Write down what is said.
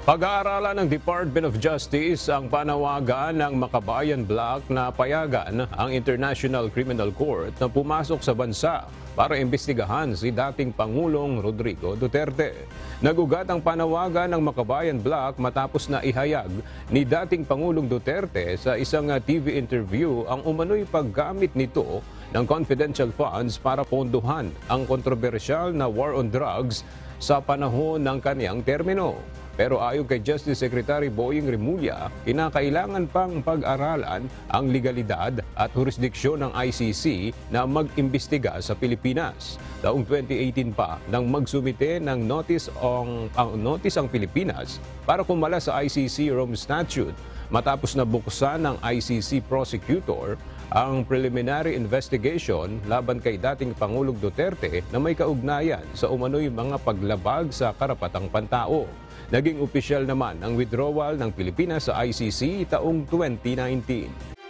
Pag-aaralan ng Department of Justice ang panawagan ng Makabayan Bloc na payagan ang International Criminal Court na pumasok sa bansa para imbestigahan si dating Pangulong Rodrigo Duterte. Nagugat ang panawagan ng Makabayan Bloc matapos na ihayag ni dating Pangulong Duterte sa isang TV interview ang umano'y paggamit nito ng confidential funds para pondohan ang kontrobersyal na war on drugs sa panahon ng kaniyang termino. Pero ayon kay Justice Secretary Boying Remulla, kinakailangan pang pag-aralan ang legalidad at jurisdiksyon ng ICC na mag-imbestiga sa Pilipinas. Taong 2018 pa nang magsumite ng notice ang Pilipinas para kumala sa ICC Rome Statute matapos na buksan ng ICC prosecutor ang preliminary investigation laban kay dating Pangulong Duterte na may kaugnayan sa umano'y mga paglabag sa karapatang pantao. Naging opisyal naman ang withdrawal ng Pilipinas sa ICC taong 2019.